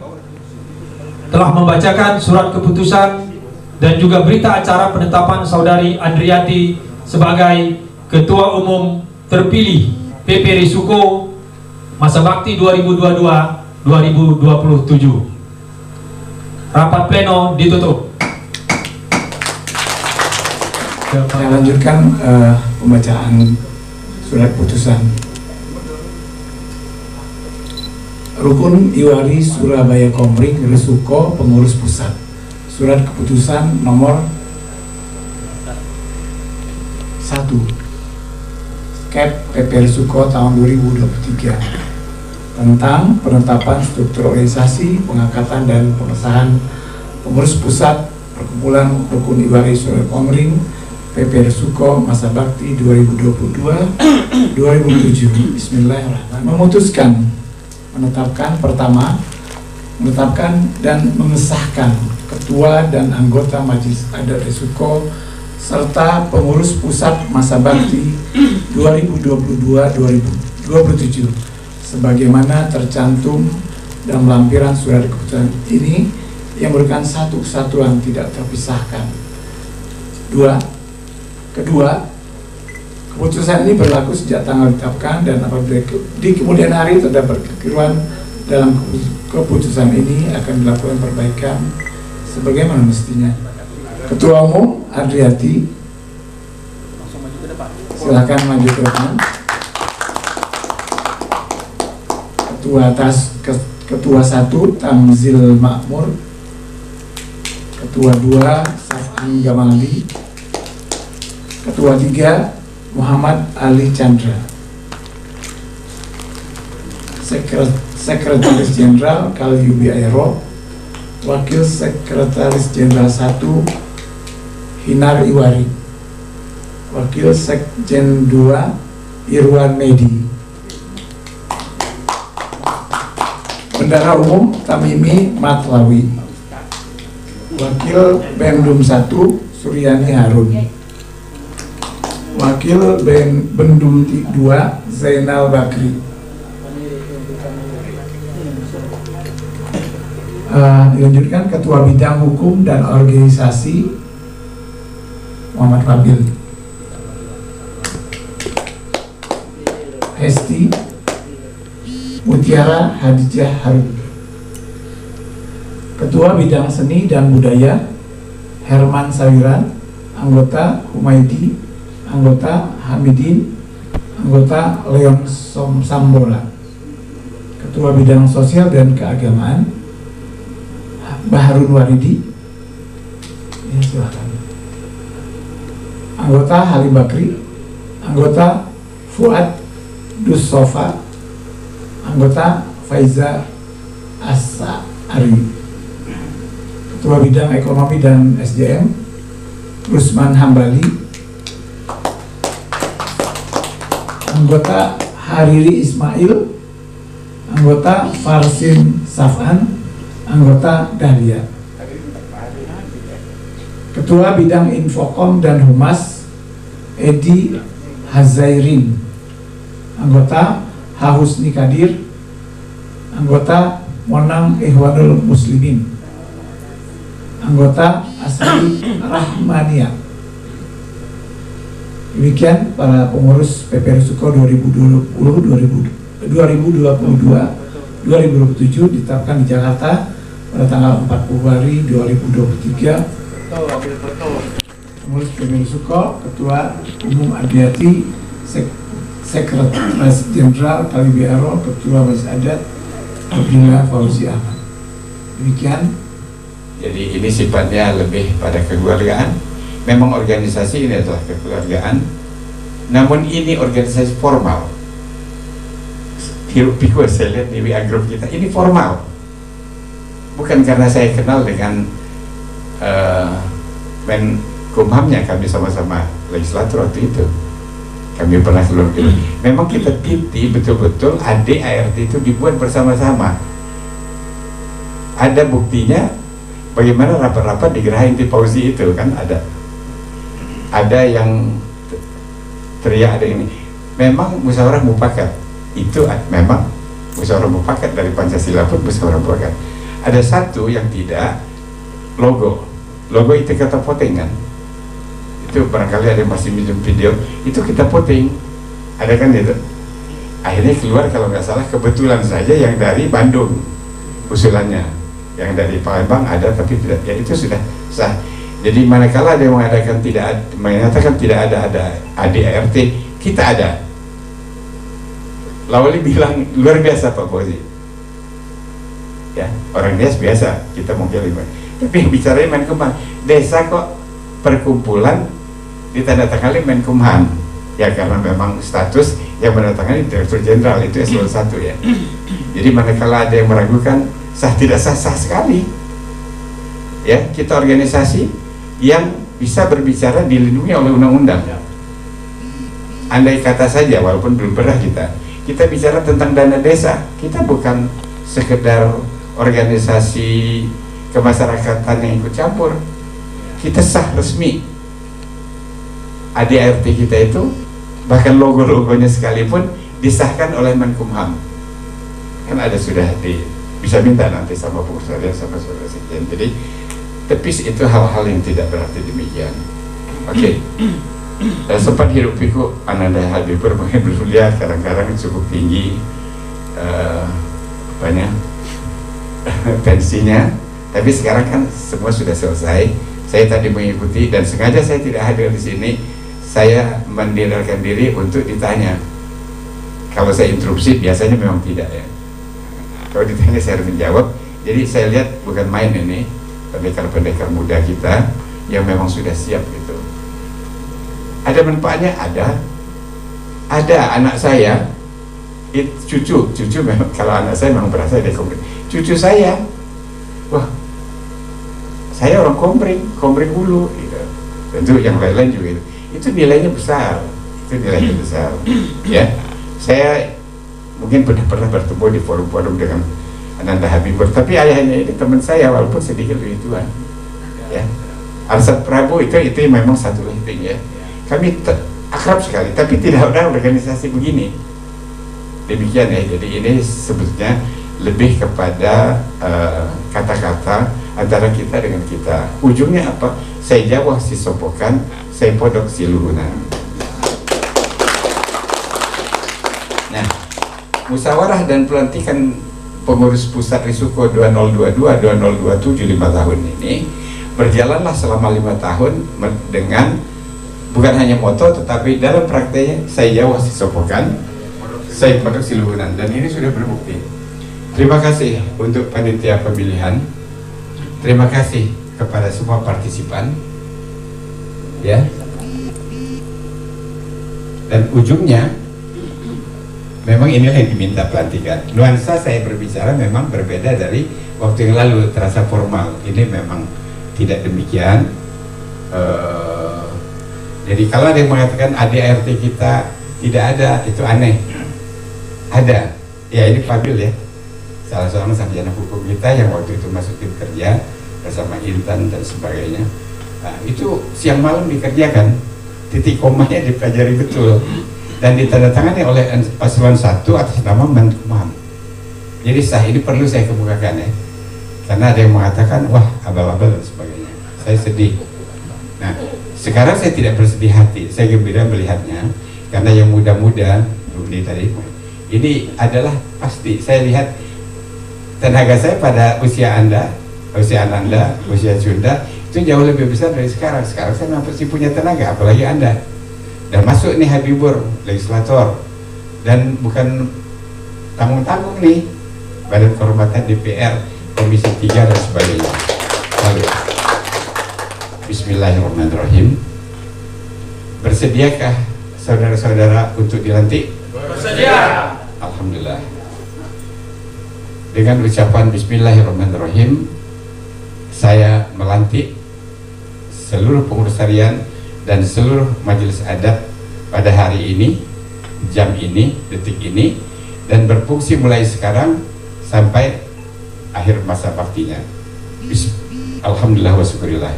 Speaker 4: telah membacakan surat keputusan dan juga berita acara penetapan Saudari Adriati sebagai Ketua Umum terpilih PP Risuko masa bakti 2022-2027. Rapat pleno ditutup.
Speaker 9: Saya lanjutkan pembacaan surat putusan. Rukun Iwari Surabaya Komering Risuko pengurus pusat. Surat keputusan nomor 1 Kep PP Risuko tahun 2023 tentang penetapan struktur organisasi, pengangkatan dan pengesahan pengurus pusat perkumpulan Rukun Iwari Surabaya Komering PP Risuko masa bakti 2022-2007. Bismillahirrahmanirrahim. Memutuskan menetapkan menetapkan dan mengesahkan ketua dan anggota Majelis Adat Risuko serta pengurus pusat masa bakti 2022-2027 sebagaimana tercantum dalam lampiran surat keputusan ini yang merupakan satu kesatuan tidak terpisahkan. Kedua, keputusan ini berlaku sejak tanggal ditetapkan dan apabila di kemudian hari terdapat kekeliruan dalam keputusan ini akan dilakukan perbaikan sebagaimana mestinya. Ketua Umum Adriati, silakan maju ke depan. Ketua 1 Tamzil Makmur, Ketua 2 Safan Gamaldi, Ketua 3 Muhammad Ali Chandra, Sekretaris Jenderal Kalyubi Aero, Wakil Sekretaris Jenderal 1 Hinar Iwari, Wakil Sekjen 2 Irwan Medi, Bendahara Umum Tamimi Matlawi, Wakil Bendum 1 Suryani Harun, Wakil Bendum 2 Zainal Bakri. Dilanjutkan Ketua Bidang Hukum dan Organisasi Muhammad Rabil, Hesti Mutiara Hadijah Harun. Ketua Bidang Seni dan Budaya Herman Sawiran, anggota Humaydi, anggota Hamidin, anggota Leon Sambola. Ketua Bidang Sosial dan Keagamaan Baharun Waridi, ya, silakan. Anggota Halim Bakri, anggota Fuad Dusofa, anggota Faiza Asari. Ketua Bidang Ekonomi dan SDM Rusman Hambali, anggota Hariri Ismail, anggota Farsin Safan, anggota Dahlia. Ketua Bidang Infokom dan Humas Edi Hazairin, anggota Hahusni Kadir, anggota Monang Ikhwanul Muslimin, anggota Asri Rahmania. Demikian para pengurus PP Rusuko 2022-2027 ditetapkan di Jakarta pada tanggal 4 Februari 2023. Pengurus PP Rusuko, Ketua Umum Adriati, Sekretaris Jenderal Kalyubi Aero, Ketua Majelis Adat Abdullah Fauzi Ahmad. Demikian.
Speaker 2: Jadi ini sifatnya lebih pada kekeluargaan. Memang organisasi ini adalah kekeluargaan, namun ini organisasi formal. Hiruk pikuk saya lihat di WA Group kita ini formal, bukan karena saya kenal dengan Menkumhamnya. Kami sama-sama legislatur waktu itu, kami pernah keluar. Memang kita titi betul-betul ADART itu dibuat bersama-sama. Ada buktinya bagaimana rapat-rapat di Geraha Inti Fauzi itu kan ada yang teriak, ada ini. Memang musyawarah mufakat itu memang musyawarah mufakat dari Pancasila pun musyawarah mufakat. Ada satu yang tidak, logo itu kata voting kan. Itu barangkali ada yang masih minjem video, itu kita voting, ada kan itu. Akhirnya keluar kalau nggak salah kebetulan saja yang dari Bandung usulannya, yang dari Palembang ada tapi tidak, ya itu sudah sah. Jadi manakala ada yang menyatakan tidak ada ADART, kita ada. Lawali bilang luar biasa Pak Fauzi, ya orang biasa, kita mungkin lima. Tapi bicaranya Menkumham, desa kok perkumpulan ditandatangani Menkumham, ya karena memang status yang menandatangani Direktur Jenderal itu eselon 1 ya. Jadi manakala ada yang meragukan sah tidak sah, sah sekali. Ya, kita organisasi yang bisa berbicara dilindungi oleh undang-undang. Andai kata saja, walaupun belum pernah kita bicara tentang dana desa, kita bukan sekedar organisasi kemasyarakatan yang ikut campur, kita sah resmi. ADART kita itu bahkan logo-logonya sekalipun disahkan oleh Menkumham, kan ada sudah bisa minta nanti sama pengurus harian sama saudara sekjen. Jadi tepis itu hal-hal yang tidak berarti demikian. Oke. Sempat hiruk pikuk Ananda Habibur mungkin belum lihat, kadang-kadang cukup tinggi tensinya, Tapi sekarang kan semua sudah selesai. Saya tadi mengikuti dan sengaja saya tidak hadir di sini. Saya mendengarkan diri untuk ditanya. Kalau saya interupsi biasanya memang tidak ya. Kalau ditanya saya harus menjawab. Jadi saya lihat bukan main ini pendekar-pendekar muda kita yang memang sudah siap gitu. Ada manfaatnya, ada anak saya, cucu memang, kalau anak saya memang berasal dari Komering. Cucu saya, wah, saya orang Komering Hulu, gitu. Tentu yang lain-lain juga itu nilainya besar, ya. Saya mungkin pernah bertemu di forum-forum dengan Ananda Habibur, tapi ayahnya ini teman saya walaupun sedikit lebih tua, ya. Arsad Prabu itu memang satu rating ya. Kami akrab sekali, tapi tidak ada organisasi begini. Demikian ya. Jadi ini sebetulnya lebih kepada kata-kata antara kita dengan kita. Ujungnya apa? Saya Jawa si Sopokan, saya Podok si Luhunan. Nah, musyawarah dan pelantikan pengurus pusat Risuko 2022-2027 5 tahun ini berjalanlah selama 5 tahun dengan bukan hanya moto tetapi dalam prakteknya saya Jawa si Sopokan, saya Podok si Luhunan, dan ini sudah berbukti. Terima kasih untuk panitia pemilihan. Terima kasih kepada semua partisipan. Ya. Dan ujungnya memang inilah yang diminta pelantikan. Nuansa saya berbicara memang berbeda dari waktu yang lalu, terasa formal. Ini memang tidak demikian. Jadi kalau ada yang mengatakan ADART kita tidak ada, itu aneh. Ada. Ya ini Fadil ya, salah seorang sarjana hukum kita yang waktu itu masuk tim kerja bersama Intan dan sebagainya. Nah, itu siang malam dikerjakan, titik komanya dipelajari betul dan ditandatangani oleh paslon 1 atas nama Menkumham. Jadi sah. Ini perlu saya kemukakan ya, karena ada yang mengatakan wah abal-abal dan sebagainya. Saya sedih. Nah, sekarang saya tidak bersedih hati, saya gembira melihatnya karena yang muda-muda tadi ini adalah pasti saya lihat tenaga saya pada usia Anda, usia Sunda itu jauh lebih besar dari sekarang. Sekarang saya masih punya tenaga, apalagi Anda. Dan masuk nih Habibur, legislator, dan bukan tanggung-tanggung nih, Badan Kehormatan DPR, Komisi 3 dan sebagainya. Lalu, Bismillahirrahmanirrahim. Bersediakah saudara-saudara untuk dilantik? Bersedia. Alhamdulillah. Dengan ucapan Bismillahirrahmanirrahim, saya melantik seluruh pengurus harian dan seluruh majelis adat pada hari ini, jam ini, detik ini, dan berfungsi mulai sekarang sampai akhir masa baktinya. Alhamdulillah wa syukurillah.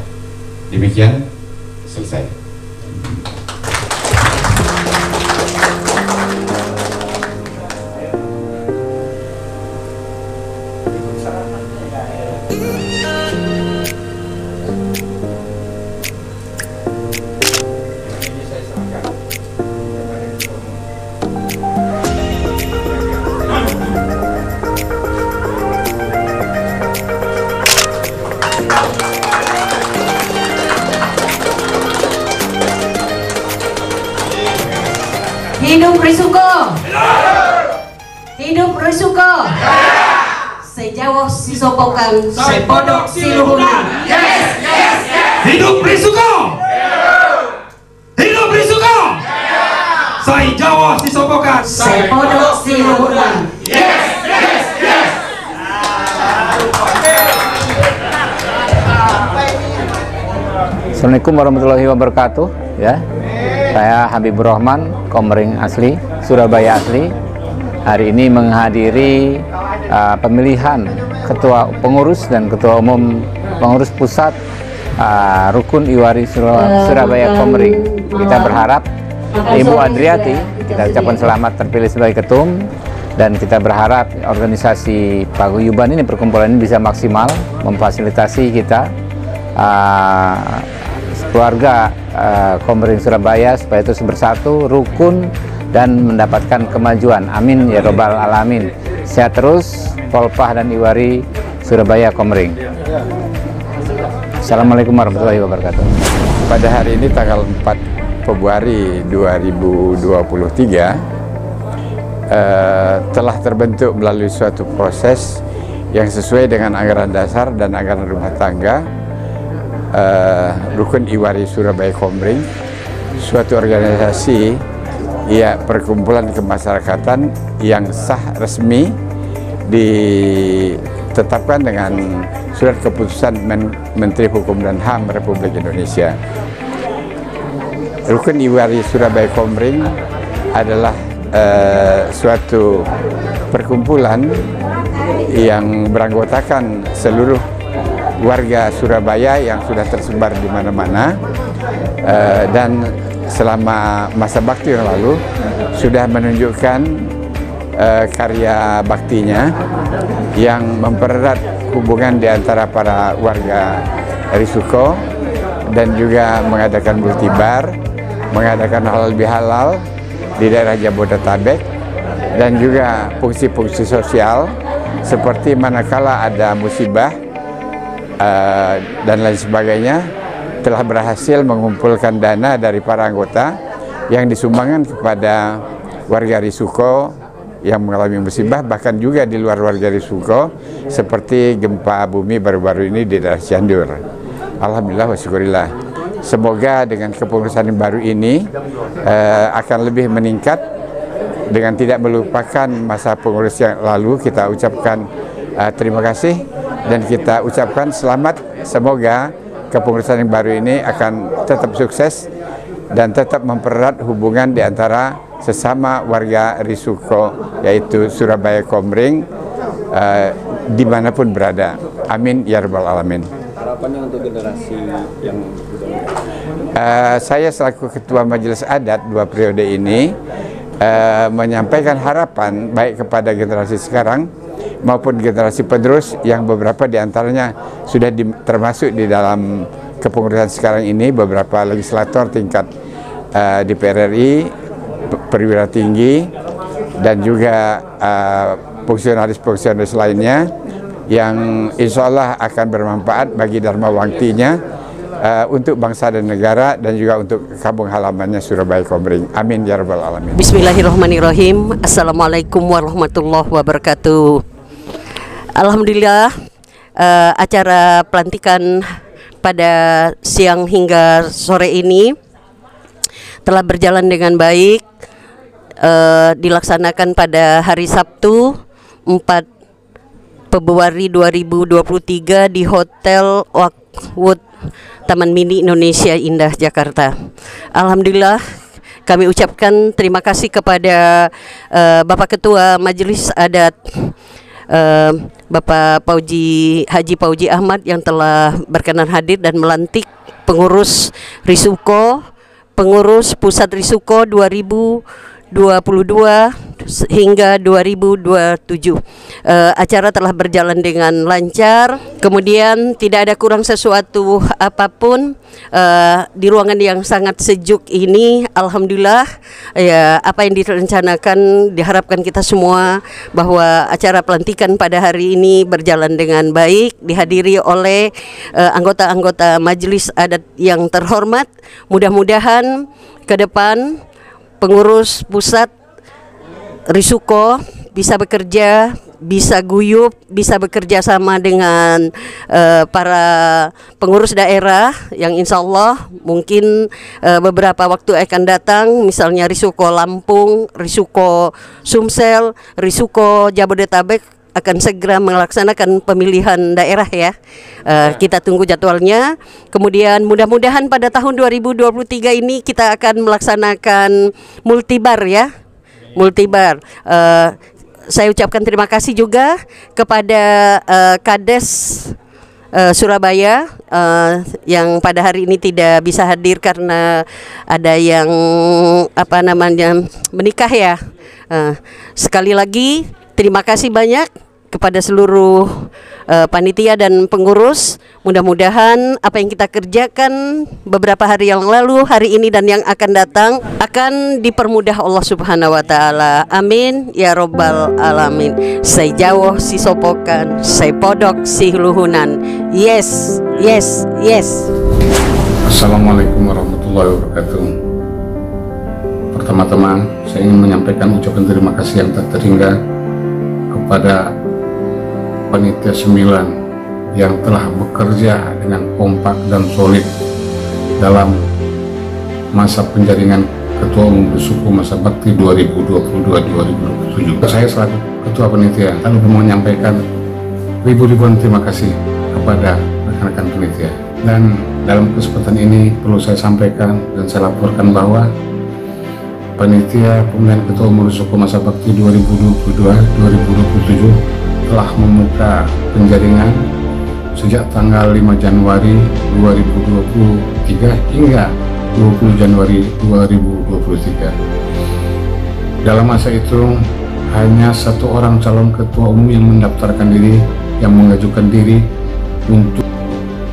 Speaker 2: Demikian, selesai.
Speaker 11: Hidup Risuko! Hidup Risuko! Saya Jawa si Sopokan, saya Podok si Luhunan.
Speaker 6: Yes, yes, yes. Hidup Risuko! Hidup Risuko! Saya Jawa si Sopokan,
Speaker 11: saya Podok si Luhunan.
Speaker 6: Yes, yes, yes.
Speaker 1: Assalamualaikum warahmatullahi wabarakatuh. Ya, saya Habibur Rahman, Komering asli, Surabaya asli. Hari ini menghadiri pemilihan ketua pengurus dan ketua umum pengurus pusat Rukun Iwari Surabaya Komering. Kita berharap Ibu Adriati, kita ucapkan selamat terpilih sebagai ketum, dan kita berharap organisasi paguyuban ini, perkumpulan ini bisa maksimal memfasilitasi kita keluarga Komering Surabaya supaya terus bersatu, rukun, dan mendapatkan kemajuan. Amin ya robbal alamin. Sehat terus, Polpah dan Iwari Surabaya Komering. Assalamualaikum warahmatullahi wabarakatuh.
Speaker 15: Pada hari ini tanggal 4 Februari 2023 telah terbentuk melalui suatu proses yang sesuai dengan anggaran dasar dan anggaran rumah tangga Rukun Iwari Surabaya Komering, suatu organisasi perkumpulan kemasyarakatan yang sah resmi ditetapkan dengan surat keputusan Menteri Hukum dan HAM Republik Indonesia. Rukun Iwari Surabaya Komering adalah suatu perkumpulan yang beranggotakan seluruh warga Surabaya yang sudah tersebar di mana-mana, dan selama masa bakti yang lalu sudah menunjukkan karya baktinya yang mempererat hubungan di antara para warga Risuko dan juga mengadakan multibar, mengadakan halal bihalal di daerah Jabodetabek, dan juga fungsi-fungsi sosial seperti manakala ada musibah dan lain sebagainya, telah berhasil mengumpulkan dana dari para anggota yang disumbangkan kepada warga Risuko yang mengalami musibah, bahkan juga di luar warga Risuko seperti gempa bumi baru-baru ini di daerah Cianjur. Alhamdulillah wa syukurillah. Semoga dengan kepengurusan yang baru ini akan lebih meningkat dengan tidak melupakan masa pengurus yang lalu. Kita ucapkan terima kasih dan kita ucapkan selamat. Semoga kepengurusan yang baru ini akan tetap sukses dan tetap mempererat hubungan di antara sesama warga Risuko, yaitu Surabaya Komering, dimanapun berada. Amin ya rabbal alamin.
Speaker 16: Harapannya untuk generasi yang
Speaker 15: saya selaku Ketua Majelis Adat 2 periode ini menyampaikan harapan baik kepada generasi sekarang maupun generasi penerus yang beberapa diantaranya sudah termasuk di dalam kepengurusan sekarang ini, beberapa legislator tingkat DPR RI, perwira tinggi, dan juga fungsionaris-fungsionaris lainnya yang insya Allah akan bermanfaat bagi dharma wangtinya untuk bangsa dan negara dan juga untuk kampung halamannya Surabaya Komering. Amin ya rabbal alamin.
Speaker 5: Bismillahirrahmanirrahim. Assalamualaikum warahmatullahi wabarakatuh. Alhamdulillah, acara pelantikan pada siang hingga sore ini telah berjalan dengan baik, dilaksanakan pada hari Sabtu 4 Februari 2023 di Hotel Oakwood Taman Mini Indonesia Indah Jakarta. Alhamdulillah, kami ucapkan terima kasih kepada Bapak Ketua Majelis Adat Bapak Haji Pauji Ahmad yang telah berkenan hadir dan melantik pengurus Risuko, pengurus Pusat Risuko 2022 hingga 2027. Acara telah berjalan dengan lancar, kemudian tidak ada kurang sesuatu apapun di ruangan yang sangat sejuk ini. Alhamdulillah, ya, apa yang direncanakan diharapkan kita semua bahwa acara pelantikan pada hari ini berjalan dengan baik, dihadiri oleh anggota-anggota Majelis Adat yang terhormat. Mudah-mudahan ke depan pengurus pusat Risuko bisa bekerja, bisa guyup, bisa bekerja sama dengan para pengurus daerah yang insya Allah mungkin beberapa waktu akan datang, misalnya Risuko Lampung, Risuko Sumsel, Risuko Jabodetabek akan segera melaksanakan pemilihan daerah ya. Kita tunggu jadwalnya. Kemudian mudah-mudahan pada tahun 2023 ini kita akan melaksanakan multibar ya. Multibar. Saya ucapkan terima kasih juga kepada Kades Surabaya yang pada hari ini tidak bisa hadir karena ada yang menikah ya. Sekali lagi terima kasih banyak kepada seluruh panitia dan pengurus. Mudah-mudahan apa yang kita kerjakan beberapa hari yang lalu, hari ini dan yang akan datang akan dipermudah Allah Subhanahu wa taala. Amin ya robbal alamin. Saya jawah si sopokan, saya podok si luhunan. Yes, yes, yes.
Speaker 3: Assalamualaikum warahmatullahi wabarakatuh. Pertama-tama saya ingin menyampaikan ucapan terima kasih yang tak terhingga kepada Panitia 9 yang telah bekerja dengan kompak dan solid dalam masa penjaringan Ketua Umum Bersuku Masa Bakti 2022-2027. Saya selaku Ketua Panitia lalu menyampaikan ribu-ribuan terima kasih kepada rekan-rekan panitia. Dan dalam kesempatan ini perlu saya sampaikan dan saya laporkan bahwa Panitia Pemilihan Ketua Umum Bersuku Masa Bakti 2022-2027 telah membuka penjaringan sejak tanggal 5 Januari 2023 hingga 20 Januari 2023. Dalam masa itu hanya satu orang calon ketua umum yang mendaftarkan diri, yang mengajukan diri untuk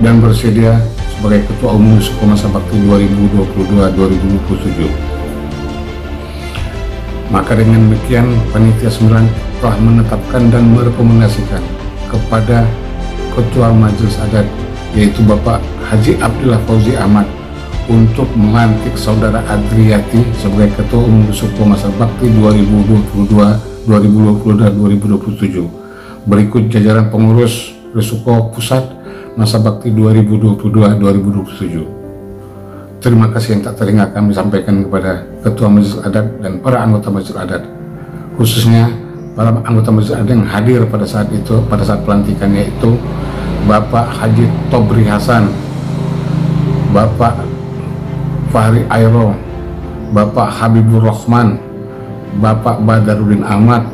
Speaker 3: dan bersedia sebagai ketua umum Suku Masa Bakti 2022-2027. Maka dengan demikian Panitia 9 telah menetapkan dan merekomendasikan kepada Ketua Majelis Adat yaitu Bapak Haji Abdullah Fauzi Ahmad untuk melantik Saudara Adriati sebagai Ketua Umum Suku Masa Bakti 2022-2027. Berikut jajaran pengurus Resuko Pusat Masa Bakti 2022-2027. Terima kasih yang tak terhingga kami sampaikan kepada Ketua Majelis Adat dan para anggota Majelis Adat, khususnya para anggota Majelis Adat yang hadir pada saat itu, pada saat pelantikan, yaitu Bapak Haji Tobri Hasan, Bapak Fahri Airo, Bapak Habibur Rahman, Bapak Badarudin Ahmad,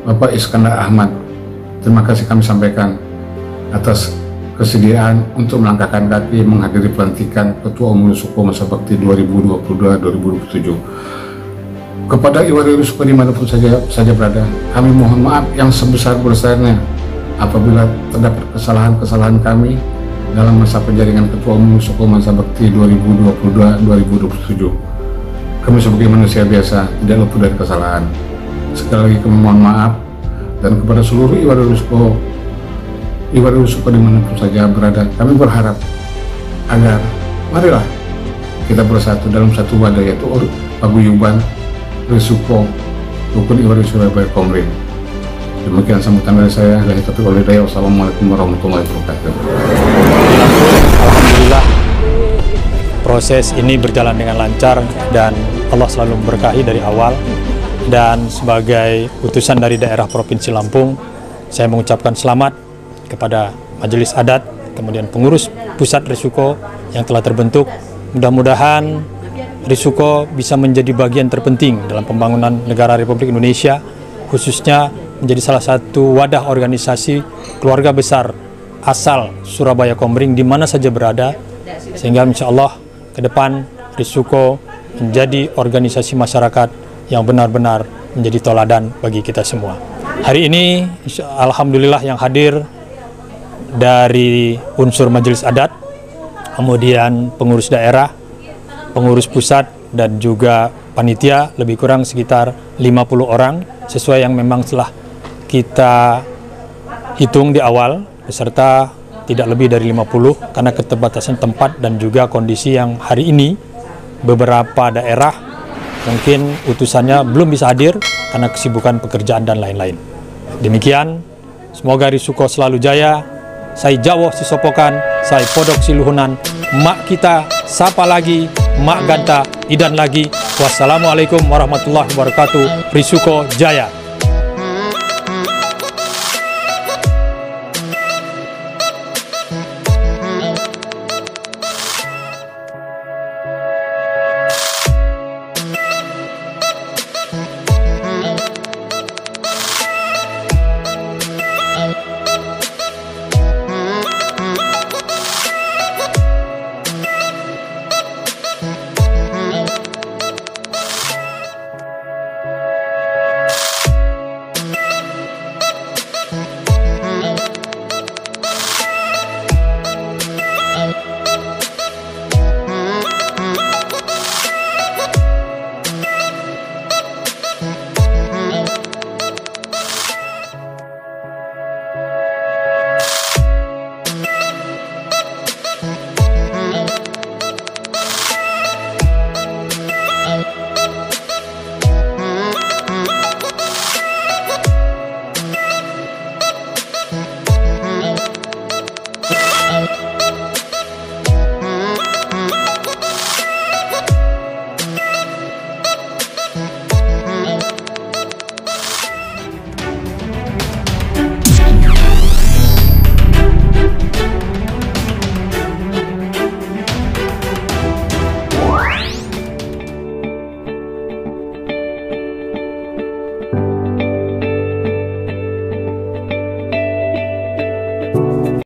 Speaker 3: Bapak Iskandar Ahmad. Terima kasih kami sampaikan atas kesediaan untuk melangkahkan kaki menghadiri pelantikan Ketua Umum Suku Masa Bakti 2022-2027. Kepada Iwari Suku dimanapun saja berada, kami mohon maaf yang sebesar-besarnya apabila terdapat kesalahan-kesalahan kami dalam masa penjaringan Ketua Umum Suku Masa Bakti 2022-2027. Kami sebagai manusia biasa tidak luput dari kesalahan. Sekali lagi kami mohon maaf, dan kepada seluruh Iwari Suku dimanapun saja berada, kami berharap agar marilah kita bersatu dalam satu wadah, yaitu paguyuban Resuko Rukun Iwari Surabaya Komring. Demikian sambutan dari saya. Wassalamualaikum warahmatullahi wabarakatuh.
Speaker 4: Alhamdulillah proses ini berjalan dengan lancar dan Allah selalu memberkahi dari awal. Dan sebagai utusan dari daerah Provinsi Lampung, saya mengucapkan selamat kepada Majelis Adat, kemudian pengurus pusat Resuko yang telah terbentuk. Mudah-mudahan Resuko bisa menjadi bagian terpenting dalam pembangunan negara Republik Indonesia, khususnya menjadi salah satu wadah organisasi keluarga besar asal Surabaya Komring di mana saja berada, sehingga insya Allah ke depan Resuko menjadi organisasi masyarakat yang benar-benar menjadi toladan bagi kita semua. Hari ini alhamdulillah yang hadir dari unsur Majelis Adat, kemudian pengurus daerah, pengurus pusat, dan juga panitia lebih kurang sekitar 50 orang sesuai yang memang telah kita hitung di awal, beserta tidak lebih dari 50 karena keterbatasan tempat dan juga kondisi yang hari ini beberapa daerah mungkin utusannya belum bisa hadir karena kesibukan pekerjaan dan lain-lain. Demikian, semoga Resuko selalu jaya. Saya Jawoh si Sopokan, saya Podok si Luhunan, mak kita sapa lagi, mak ganta idan lagi. Wassalamualaikum warahmatullahi wabarakatuh. Resuko jaya.